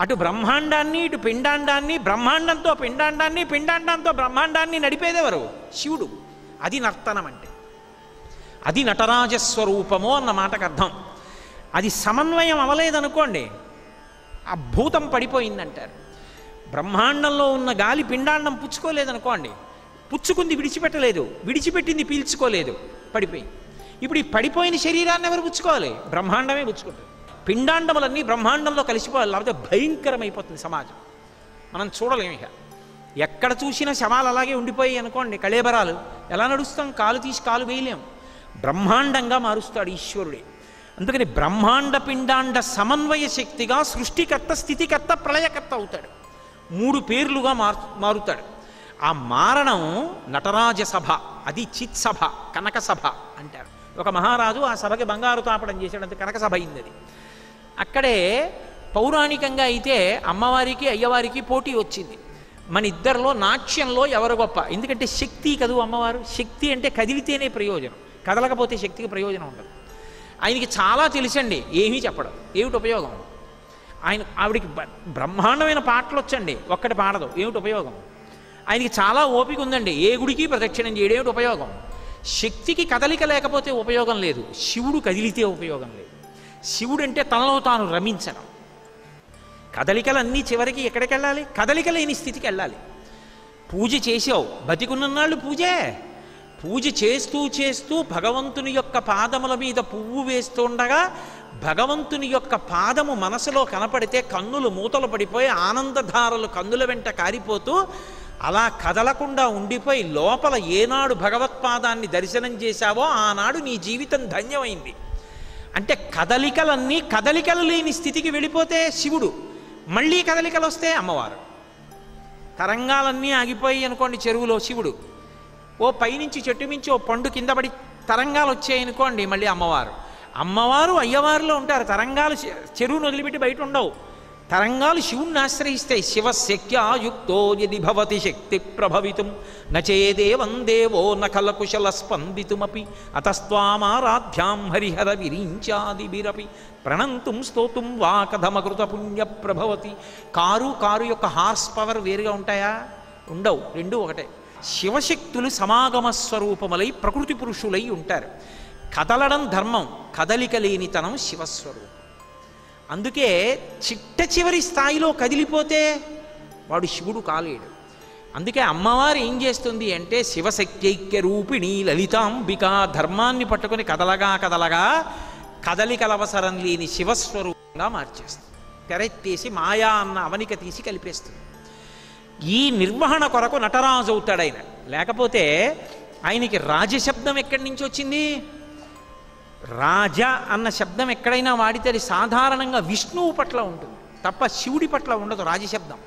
అటు బ్రహ్మాండాన్ని ఇటు పిండాండాన్ని, బ్రహ్మాండంతో పిండాండాన్ని, పిండాండంతో బ్రహ్మాండాన్ని నడిపేదెవరు? శివుడు. అది నర్తనం అంటే. అది నటరాజస్వరూపము అన్న మాటకు అర్థం. అది సమన్వయం అవ్వలేదనుకోండి, ఆ భూతం పడిపోయిందంటారు. బ్రహ్మాండంలో ఉన్న గాలి పిండాండం పుచ్చుకోలేదనుకోండి, పుచ్చుకుంది విడిచిపెట్టలేదు, విడిచిపెట్టింది పీల్చుకోలేదు, పడిపోయింది. ఇప్పుడు ఈ పడిపోయిన శరీరాన్ని ఎవరు పుచ్చుకోవాలి? బ్రహ్మాండమే పుచ్చుకుంటుంది. పిండాండములన్నీ బ్రహ్మాండంలో కలిసిపోవాలి, లేకపోతే భయంకరమైపోతుంది సమాజం. మనం చూడలేము. ఇక ఎక్కడ చూసినా శవాలు అలాగే ఉండిపోయి అనుకోండి, కళేబరాలు, ఎలా నడుస్తాం? కాలు తీసి కాలు వేయలేం. బ్రహ్మాండంగా మారుస్తాడు ఈశ్వరుడే. అందుకని బ్రహ్మాండ పిండాండ సమన్వయ శక్తిగా సృష్టికర్త, స్థితికర్త, ప్రళయకర్త అవుతాడు. 3 పేర్లుగా మారుతాడు. ఆ మారణం నటరాజ సభ, అది చిత్ సభ, కనక సభ అంటారు. ఒక మహారాజు ఆ సభకి బంగారు తాపడం చేశాడంటే కనక సభ అయింది అది. అక్కడే పౌరాణికంగా అయితే అమ్మవారికి అయ్యవారికి పోటీ వచ్చింది. మన ఇద్దరిలో నాట్యంలో ఎవరు గొప్ప? ఎందుకంటే శక్తి కదూ అమ్మవారు. శక్తి అంటే కదిలితేనే ప్రయోజనం, కదలకపోతే శక్తికి ప్రయోజనం ఉండదు. ఆయనకి చాలా తెలుసండి, ఏమీ చెప్పడం, ఏమిటి ఉపయోగం? ఆవిడికి బ్రహ్మాండమైన పాటలు వచ్చండి, ఒక్కటి పాడదు, ఏమిటి ఉపయోగం? ఆయనకి చాలా ఓపిక ఉందండి, ఏ గుడికి ప్రదక్షిణం చేయడం, ఏమిటి ఉపయోగం? శక్తికి కదలిక లేకపోతే ఉపయోగం లేదు, శివుడు కదిలితే ఉపయోగం లేదు. శివుడు అంటే తనలో తాను రమించడం. కదలికలన్నీ చివరికి ఎక్కడికి వెళ్ళాలి? కదలిక లేని స్థితికి వెళ్ళాలి. పూజ చేసావు, బతికున్ననాళ్ళు పూజే. పూజ చేస్తూ చేస్తూ భగవంతుని యొక్క పాదముల మీద పువ్వు వేస్తుండగా భగవంతుని యొక్క పాదము మనసులో కనపడితే కన్నులు మూతలు పడిపోయి ఆనందధారలు కన్నుల వెంట కారిపోతూ అలా కదలకుండా ఉండిపోయి లోపల ఏనాడు భగవత్పాదాన్ని దర్శనం చేశావో ఆనాడు నీ జీవితం ధన్యమైంది. అంటే కదలికలన్నీ కదలికలు లేని స్థితికి వెళ్ళిపోతే శివుడు, మళ్ళీ కదలికలు వస్తే అమ్మవారు. తరంగాలన్నీ ఆగిపోయి అనుకోండి చెరువులో, శివుడు. ఓ పైనుంచి చెట్టు మించి ఓ పండు కింద పడి తరంగాలు వచ్చాయనుకోండి, మళ్ళీ అమ్మవారు. అమ్మవారు అయ్యవారిలో ఉంటారు. తరంగాలు చెరువును వదిలిపెట్టి బయట ఉండవు. తరంగాలు శివుణ్ణి ఆశ్రయిస్తాయి. శివశక్త్యాయుక్తో యది భవతి శక్తి ప్రభవితుం నచేదేవం దేవో నఖలకుశల స్పందితుమపి అతస్త్వామారాధ్యాం హరిహర విరించాదిభిరపి ప్రణంతుం స్తోతుం వా కథమకృత పుణ్య ప్రభవతి. కారు యొక్క హార్స్ పవర్ వేరుగా ఉంటాయా? ఉండవు, రెండూ ఒకటే. శివశక్తులు సమాగమ స్వరూపములై ప్రకృతి పురుషులై ఉంటారు. కదలడం ధర్మం, కదలిక లేనితనం శివస్వరూపం. అందుకే చిట్ట చివరి స్థాయిలో కదిలిపోతే వాడు శివుడు కాలేడు. అందుకే అమ్మవారు ఏం చేస్తుంది అంటే శివశక్త్యైక్య రూపిణి లలితాంబిక, ధర్మాన్ని పట్టుకొని కదలగా కదలగా కదలికల అవసరం లేని శివస్వరూపంగా మార్చేస్తుంది. తెరెత్తేసి మాయా అన్న అవనిక తీసి కలిపేస్తుంది. ఈ నిర్వహణ కొరకు నటరాజు అవుతాడు ఆయన. లేకపోతే ఆయనకి రాజశబ్దం ఎక్కడి నుంచి వచ్చింది? రాజ అన్న శబ్దం ఎక్కడైనా వాడితే అది సాధారణంగా విష్ణువు పట్ల ఉంటుంది తప్ప శివుడి పట్ల ఉండదు రాజశబ్దం.